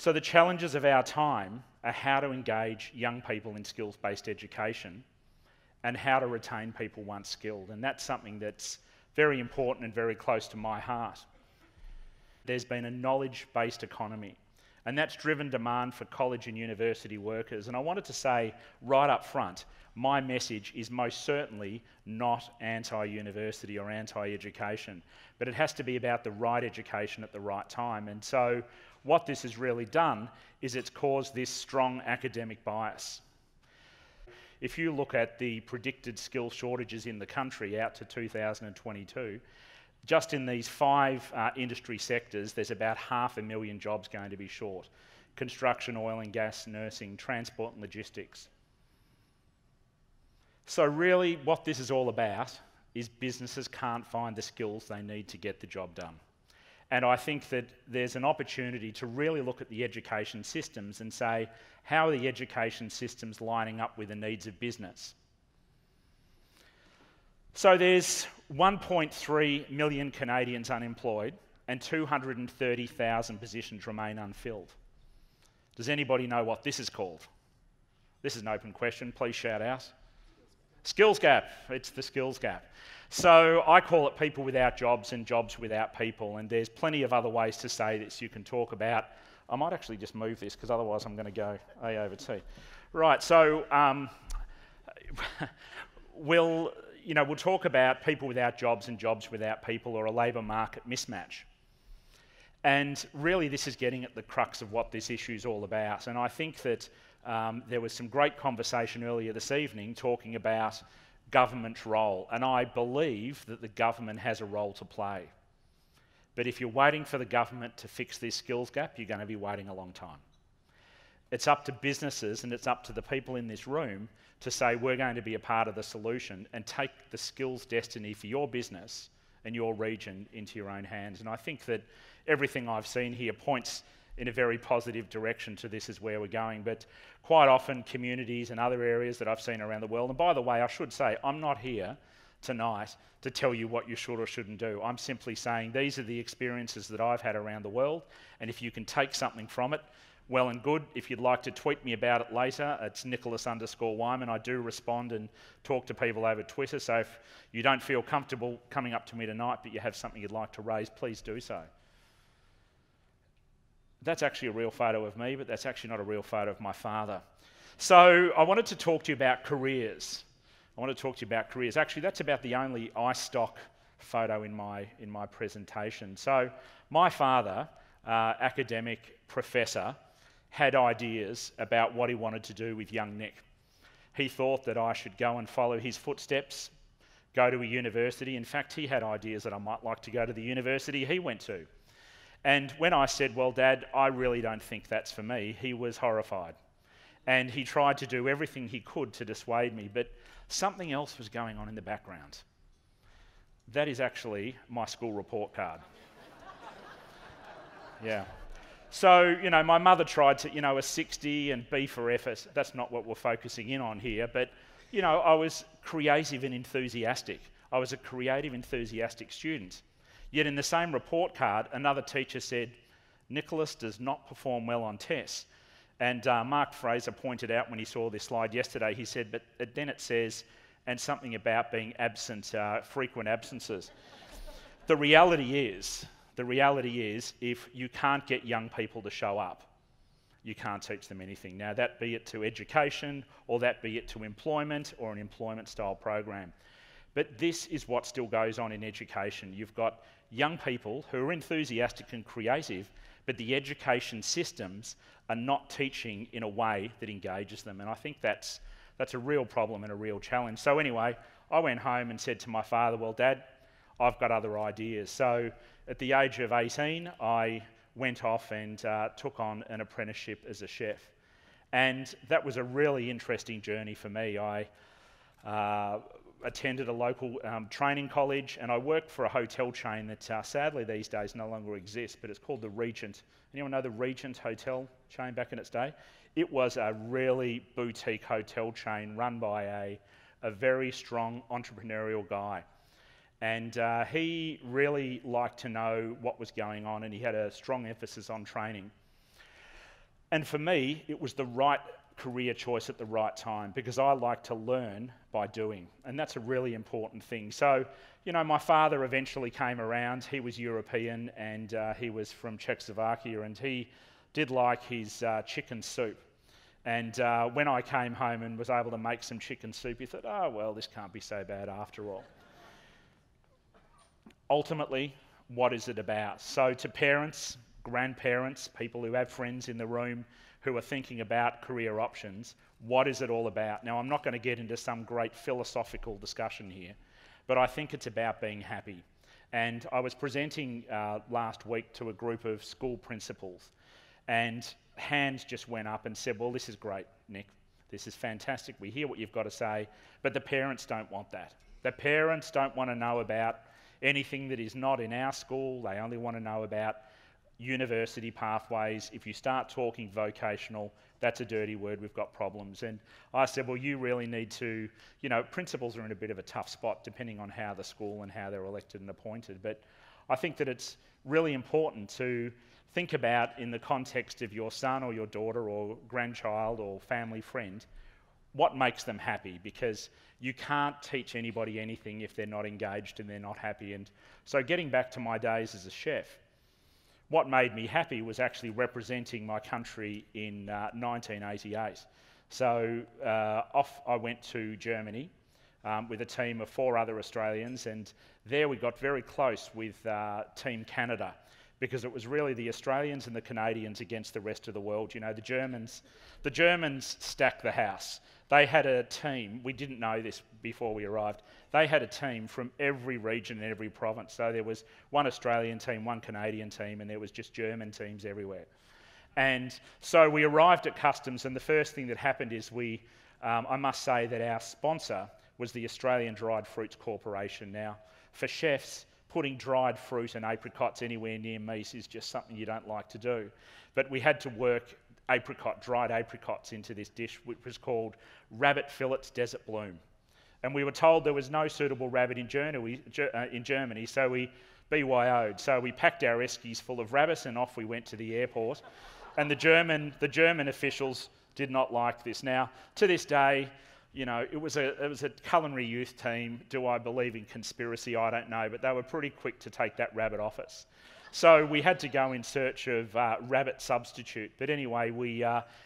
So the challenges of our time are how to engage young people in skills-based education and how to retain people once skilled. And that's something that's very important and very close to my heart. There's been a knowledge-based economy, and that's driven demand for college and university workers. And I wanted to say right up front, my message is most certainly not anti-university or anti-education, but it has to be about the right education at the right time. And so what this has really done is it's caused this strong academic bias. If you look at the predicted skill shortages in the country out to 2022, just in these 5 industry sectors, there's about 500,000 jobs going to be short. Construction, oil and gas, nursing, transport and logistics. So really what this is all about is businesses can't find the skills they need to get the job done. And I think that there's an opportunity to really look at the education systems and say, how are the education systems lining up with the needs of business? So there's 1.3 million Canadians unemployed and 230,000 positions remain unfilled. Does anybody know what this is called? This is an open question, please shout out. Skills gap, it's the skills gap. So I call it people without jobs and jobs without people, and there's plenty of other ways to say this you can talk about. I might actually just move this because otherwise I'm going to go A over T. Right, so we'll talk about people without jobs and jobs without people, or a labour market mismatch. And really this is getting at the crux of what this issue is all about. And I think that there was some great conversation earlier this evening talking about government's role, and I believe that the government has a role to play. But if you're waiting for the government to fix this skills gap, you're going to be waiting a long time. It's up to businesses and it's up to the people in this room to say we're going to be a part of the solution and take the skills destiny for your business and your region into your own hands. And I think that everything I've seen here points in a very positive direction to this is where we're going. But quite often communities and other areas that I've seen around the world, and by the way, I should say, I'm not here tonight to tell you what you should or shouldn't do. I'm simply saying these are the experiences that I've had around the world, and if you can take something from it, well and good. If you'd like to tweet me about it later, it's Nicholas_Wyman. I do respond and talk to people over Twitter, so if you don't feel comfortable coming up to me tonight but you have something you'd like to raise, please do so. That's actually a real photo of me, but that's actually not a real photo of my father. So I wanted to talk to you about careers. Actually, that's about the only iStock photo in my presentation. So my father, academic professor, had ideas about what he wanted to do with young Nick. He thought that I should go and follow his footsteps, go to a university. In fact, he had ideas that I might like to go to the university he went to. And when I said, well, Dad, I really don't think that's for me, he was horrified. And he tried to do everything he could to dissuade me, but something else was going on in the background. That is actually my school report card. Yeah. So, my mother tried to, a 60 and B for effort. That's not what we're focusing in on here, but, I was creative and enthusiastic. I was a creative, enthusiastic student. Yet in the same report card, another teacher said, Nicholas does not perform well on tests. And Mark Fraser pointed out when he saw this slide yesterday, he said, but then it says, and something about being absent, frequent absences. The reality is, if you can't get young people to show up, you can't teach them anything. Now, that be it to education, or that be it to employment, or an employment-style program. But this is what still goes on in education. You've got young people who are enthusiastic and creative, but the education systems are not teaching in a way that engages them. And I think that's a real problem and a real challenge. So anyway, I went home and said to my father, well, Dad, I've got other ideas. So at the age of 18, I went off and took on an apprenticeship as a chef. And that was a really interesting journey for me. I attended a local training college, and I worked for a hotel chain that sadly these days no longer exists, but it's called the Regent. Anyone know the Regent hotel chain back in its day? It was a really boutique hotel chain run by a very strong entrepreneurial guy. And he really liked to know what was going on, and he had a strong emphasis on training. And for me, it was the right career choice at the right time, because I like to learn by doing, and that's a really important thing. So, you know, my father eventually came around. He was European, and he was from Czechoslovakia, and he did like his chicken soup. And when I came home and was able to make some chicken soup, he thought, oh, well, this can't be so bad after all. Ultimately, what is it about? So to parents, grandparents, people who have friends in the room who are thinking about career options, what is it all about? Now, I'm not going to get into some great philosophical discussion here, but I think it's about being happy. And I was presenting last week to a group of school principals, and hands just went up and said, well, this is great, Nick. This is fantastic. We hear what you've got to say, but the parents don't want that. The parents don't want to know about anything that is not in our school. They only want to know about university pathways. If you start talking vocational, that's a dirty word, we've got problems. And I said, well, you really need to, you know, principals are in a bit of a tough spot depending on how the school and how they're elected and appointed, but I think that it's really important to think about, in the context of your son or your daughter or grandchild or family friend, what makes them happy, because you can't teach anybody anything if they're not engaged and they're not happy. And so getting back to my days as a chef, what made me happy was actually representing my country in 1988. So off I went to Germany with a team of 4 other Australians, and there we got very close with Team Canada, because it was really the Australians and the Canadians against the rest of the world. You know, the Germans stacked the house. They had a team, we didn't know this before we arrived, they had a team from every region and every province. So there was one Australian team, one Canadian team, and there was just German teams everywhere. And so we arrived at customs, and the first thing that happened is I must say that our sponsor was the Australian Dried Fruits Corporation. Now, for chefs, putting dried fruit and apricots anywhere near meat is just something you don't like to do. But we had to work dried apricots into this dish, which was called Rabbit Fillets Desert Bloom. And we were told there was no suitable rabbit in Germany, so we BYO'd. So we packed our eskies full of rabbits and off we went to the airport. And the German officials did not like this. Now, to this day, you know, it was a culinary youth team. Do I believe in conspiracy? I don't know, but they were pretty quick to take that rabbit off us. So we had to go in search of rabbit substitute. But anyway,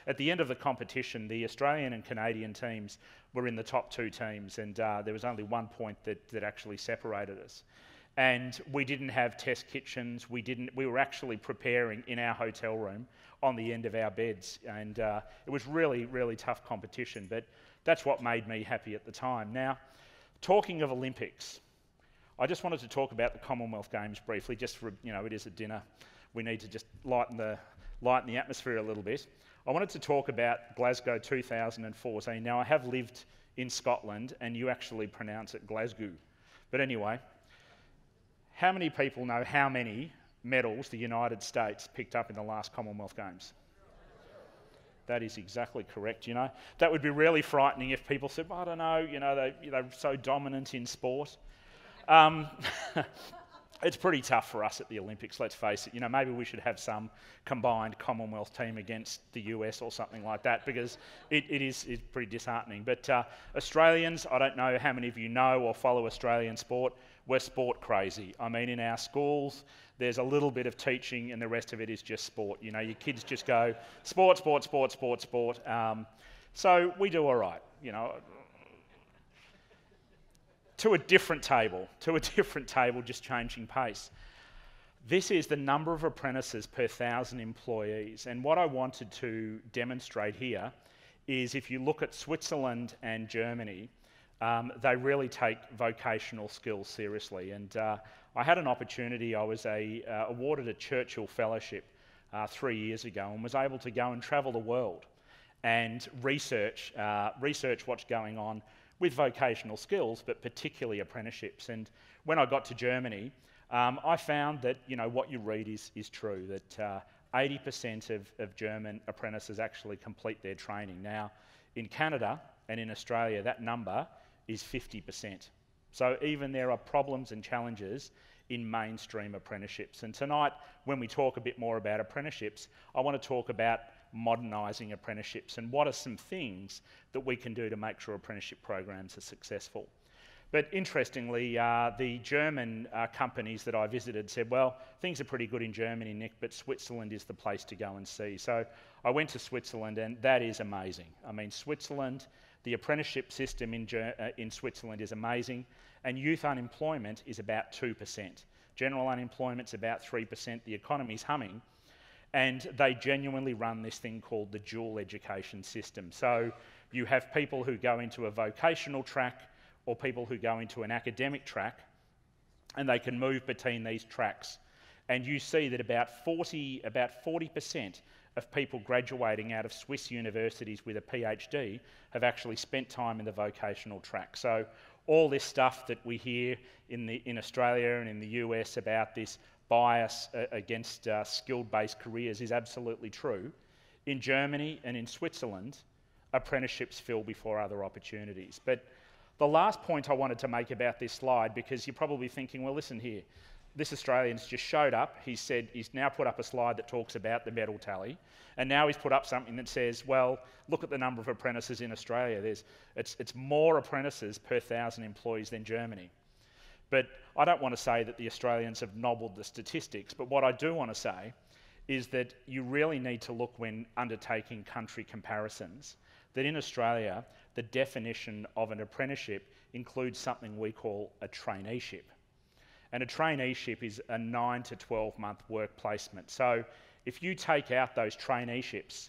at the end of the competition, the Australian and Canadian teams were in the top 2 teams, and there was only 1 point that actually separated us. And we didn't have test kitchens. We were actually preparing in our hotel room on the end of our beds, and it was really, really tough competition. But that's what made me happy at the time. Now, talking of Olympics, I just wanted to talk about the Commonwealth Games briefly, just for, you know, it is a dinner. We need to just lighten the atmosphere a little bit. I wanted to talk about Glasgow 2014. Now, I have lived in Scotland, and you actually pronounce it Glasgow. But anyway, how many people know how many medals the United States picked up in the last Commonwealth Games? That is exactly correct, you know. That would be really frightening if people said, well, I don't know, you know, they're so dominant in sport. It's pretty tough for us at the Olympics, let's face it. You know, maybe we should have some combined Commonwealth team against the US or something like that, because it's pretty disheartening. But Australians, I don't know how many of you know or follow Australian sport. We're sport crazy. I mean, in our schools, there's a little bit of teaching and the rest of it is just sport. You know, your kids just go, sport, sport, sport, sport, sport. So we do all right, you know. To a different table, just changing pace. This is the number of apprentices per 1,000 employees. And what I wanted to demonstrate here is, if you look at Switzerland and Germany, they really take vocational skills seriously. And I had an opportunity, I was awarded a Churchill Fellowship 3 years ago, and was able to go and travel the world and research what's going on with vocational skills, but particularly apprenticeships. And when I got to Germany, I found that, you know, what you read is true, that 80% of German apprentices actually complete their training. Now, in Canada and in Australia, that number is 50%. So even there are problems and challenges in mainstream apprenticeships. And tonight, when we talk a bit more about apprenticeships, I want to talk about Modernising Apprenticeships and what are some things that we can do to make sure apprenticeship programs are successful. But interestingly, the German companies that I visited said, well, things are pretty good in Germany, Nick, but Switzerland is the place to go and see. So I went to Switzerland, and that is amazing. I mean, Switzerland, the apprenticeship system in Switzerland is amazing, and youth unemployment is about 2%. General unemployment's about 3%. The economy's humming, and they genuinely run this thing called the dual education system. So you have people who go into a vocational track or people who go into an academic track, and they can move between these tracks. And you see that about 40% of people graduating out of Swiss universities with a PhD have actually spent time in the vocational track. So all this stuff that we hear in Australia and in the US about this bias against skilled-based careers is absolutely true. In Germany and in Switzerland, apprenticeships fill before other opportunities. But the last point I wanted to make about this slide, because you're probably thinking, well, listen here, this Australian's just showed up. He said he's now put up a slide that talks about the medal tally, and now he's put up something that says, well, look at the number of apprentices in Australia. It's more apprentices per 1,000 employees than Germany. But I don't want to say that the Australians have nobbled the statistics, but what I do want to say is that you really need to look when undertaking country comparisons, that in Australia, the definition of an apprenticeship includes something we call a traineeship. And a traineeship is a 9 to 12 month work placement. So if you take out those traineeships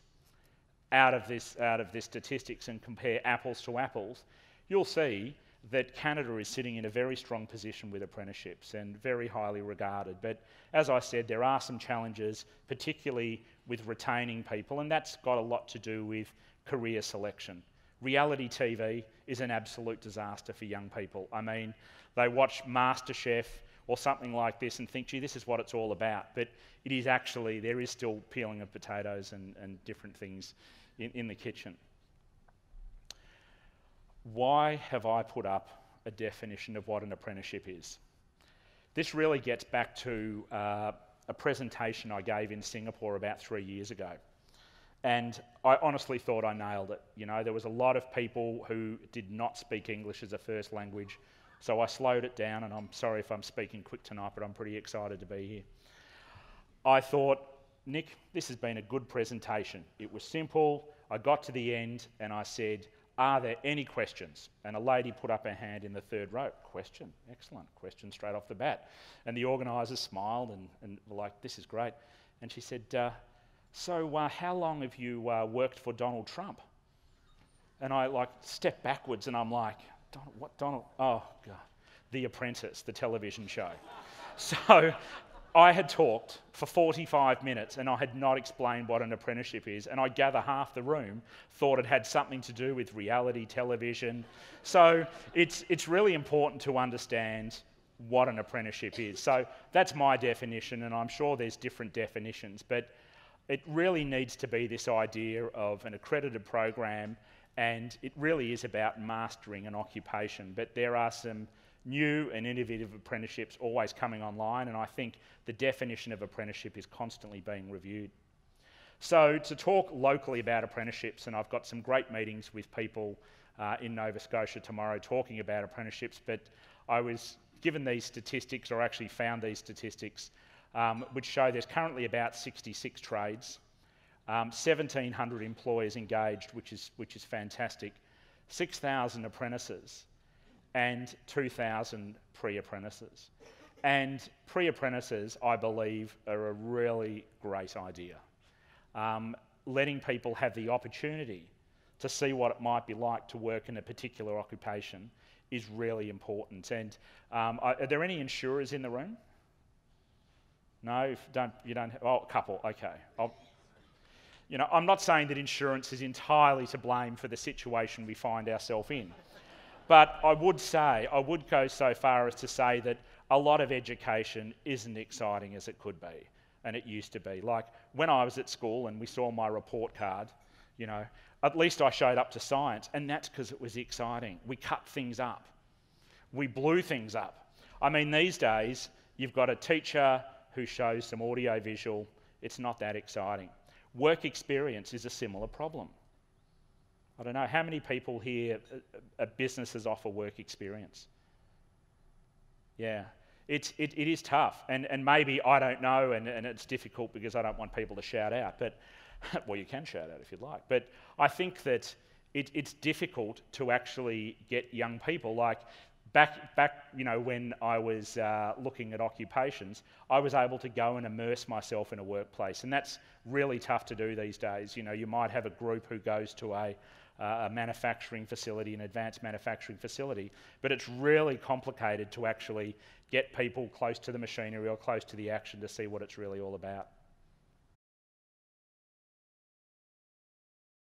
out of this statistics and compare apples to apples, you'll see that Canada is sitting in a very strong position with apprenticeships and very highly regarded. But as I said, there are some challenges, particularly with retaining people, and that's got a lot to do with career selection. Reality TV is an absolute disaster for young people. I mean, they watch MasterChef or something like this and think, gee, this is what it's all about. But it is actually, there is still peeling of potatoes and different things in the kitchen. Why have I put up a definition of what an apprenticeship is? This really gets back to a presentation I gave in Singapore about 3 years ago. And I honestly thought I nailed it. You know, there was a lot of people who did not speak English as a first language, so I slowed it down, and I'm sorry if I'm speaking quick tonight, but I'm pretty excited to be here. I thought, Nick, this has been a good presentation. It was simple. I got to the end, and I said, are there any questions? And a lady put up her hand in the third row. Question, excellent, question straight off the bat. And the organisers smiled and were like, this is great. And she said, so how long have you worked for Donald Trump? And I stepped backwards and I'm like, Donald? Oh, God. The Apprentice, the television show. So I had talked for 45 minutes and I had not explained what an apprenticeship is, and I gather half the room thought it had something to do with reality television. So it's really important to understand what an apprenticeship is. So that's my definition, and I'm sure there's different definitions, but it really needs to be this idea of an accredited program, and it really is about mastering an occupation. But there are some new and innovative apprenticeships always coming online, and I think the definition of apprenticeship is constantly being reviewed. So to talk locally about apprenticeships, and I've got some great meetings with people in Nova Scotia tomorrow talking about apprenticeships, but I was given these statistics, or actually found these statistics, which show there's currently about 66 trades, 1,700 employers engaged, which is fantastic, 6,000 apprentices, and 2,000 pre-apprentices. And pre-apprentices, I believe, are a really great idea. Letting people have the opportunity to see what it might be like to work in a particular occupation is really important. And are there any insurers in the room? No, you don't. Oh, a couple. Okay. I'm not saying that insurance is entirely to blame for the situation we find ourselves in, but I would go so far as to say that a lot of education isn't exciting as it could be, and it used to be. Like when I was at school and we saw my report card, at least I showed up to science, and that's because it was exciting. We cut things up. We blew things up. I mean, these days, you've got a teacher who shows some audio-visual. It's not that exciting. Work experience is a similar problem. I don't know, how many people here, businesses offer work experience? Yeah, it is tough, and maybe, I don't know, and it's difficult because I don't want people to shout out, but, well, you can shout out if you'd like, but I think that it's difficult to actually get young people, like, back, you know, when I was looking at occupations, I was able to go and immerse myself in a workplace, and that's really tough to do these days. You know, you might have a group who goes to a manufacturing facility, an advanced manufacturing facility, but it's really complicated to actually get people close to the machinery or close to the action to see what it's really all about.